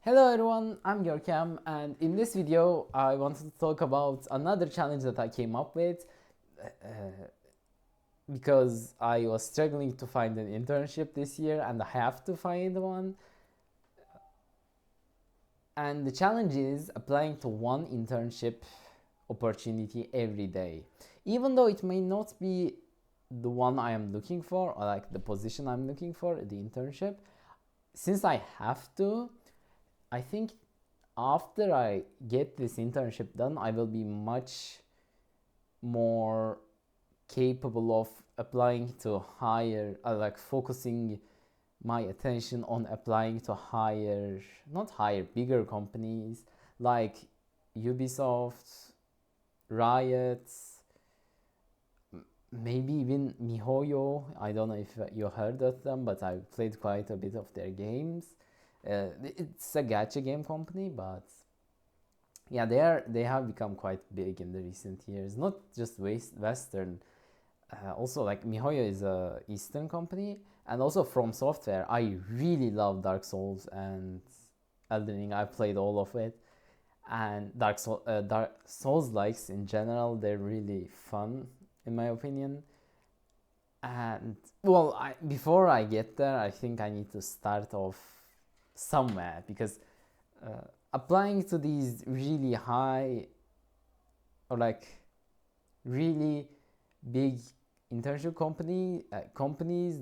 Hello everyone, I'm Görkem, and in this video I wanted to talk about another challenge that I came up with because I was struggling to find an internship this year and I have to find one. And the challenge is applying to one internship opportunity every day. Even though it may not be the one I am looking for or like the position I'm looking for, the internship, since I have to, I think after I get this internship done, I will be much more capable of applying to higher, like focusing my attention on applying to higher, not higher, bigger companies like Ubisoft, Riot, maybe even MiHoYo. I don't know if you heard of them, but I played quite a bit of their games. It's a gacha game company, but yeah, they have become quite big in the recent years. Not just Western, also like MiHoYo is a Eastern company, and also From Software. I really love Dark Souls and Elden Ring. I've played all of it, and Dark Souls likes in general. They're really fun, in my opinion. And well, before I get there, I think I need to start off somewhere because applying to these really high or like really big companies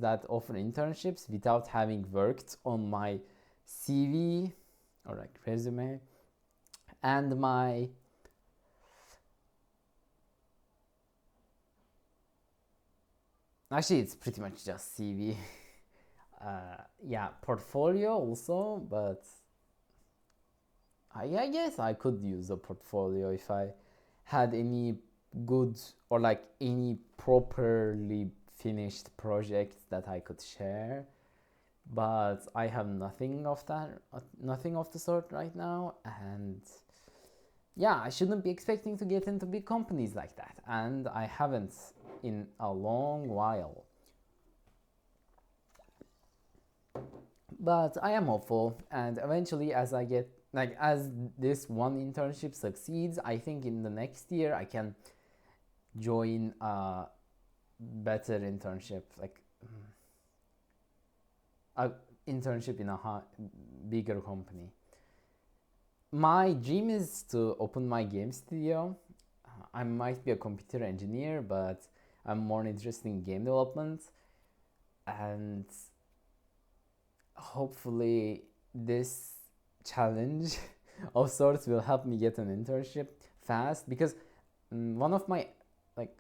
that offer internships without having worked on my CV or like resume and my actually it's pretty much just CV. Yeah, portfolio also, but I guess I could use a portfolio if I had any good or like any properly finished project that I could share. But I have nothing of that, nothing of the sort right now, and yeah, I shouldn't be expecting to get into big companies like that, and I haven't in a long while. But I am hopeful, and eventually, as this one internship succeeds, I think in the next year I can join a better internship, like a internship in a bigger company. My dream is to open my game studio. I might be a computer engineer, but I'm more interested in game development, and hopefully this challenge of sorts will help me get an internship fast because one of my like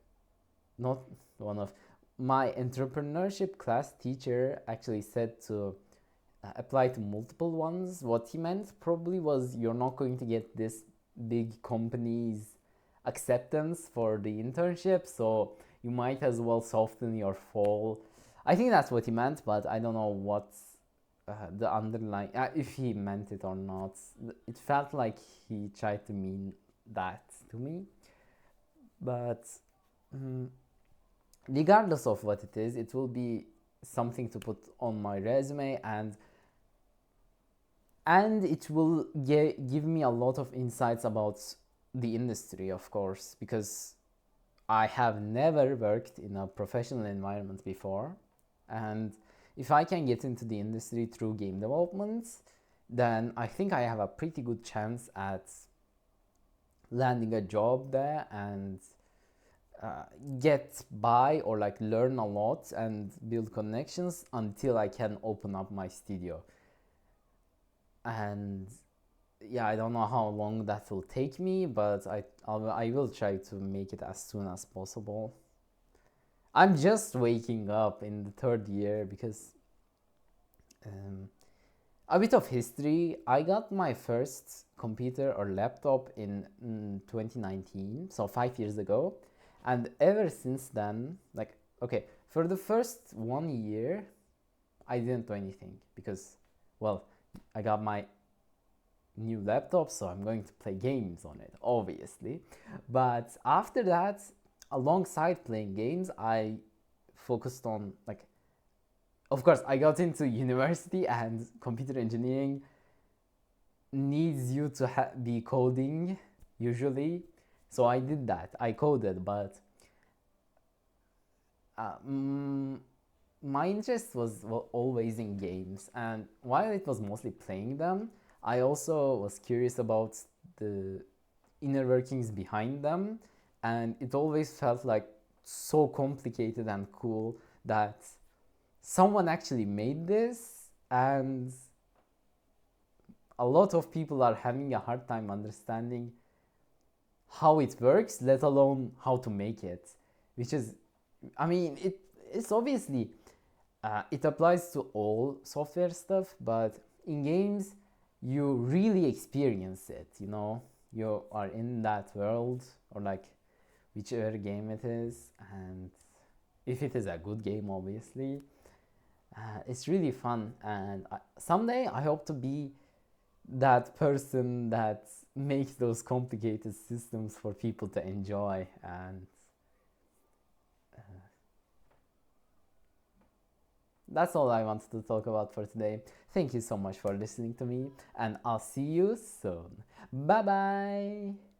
not one of my entrepreneurship class teacher actually said to apply to multiple ones. What he meant probably was you're not going to get this big company's acceptance for the internship, so you might as well soften your fall. I think that's what he meant, but I don't know what's the underlying, if he meant it or not. It felt like he tried to mean that to me, but mm, regardless of what it is, it will be something to put on my resume, and it will give me a lot of insights about the industry, of course, because I have never worked in a professional environment before, and if I can get into the industry through game development, then I think I have a pretty good chance at landing a job there and get by or like learn a lot and build connections until I can open up my studio. And yeah, I don't know how long that will take me, but I will try to make it as soon as possible. I'm just waking up in the third year because um, a bit of history. I got my first computer or laptop in 2019, so 5 years ago, and ever since then, like, okay, for the first 1 year, I didn't do anything because, well, I got my new laptop, so I'm going to play games on it, obviously. But after that, alongside playing games, I focused on like, of course, I got into university and computer engineering needs you to be coding usually. So I did that. I coded, but uh, mm, my interest was always in games, and while it was mostly playing them, I also was curious about the inner workings behind them, and it always felt like so complicated and cool that someone actually made this, and a lot of people are having a hard time understanding how it works, let alone how to make it. Which is, I mean, it's obviously it applies to all software stuff, but in games, you really experience it. You know, you are in that world, or like whichever game it is, and if it is a good game, obviously, it's really fun. And someday I hope to be that person that makes those complicated systems for people to enjoy. And that's all I wanted to talk about for today. Thank you so much for listening to me, and I'll see you soon. Bye bye.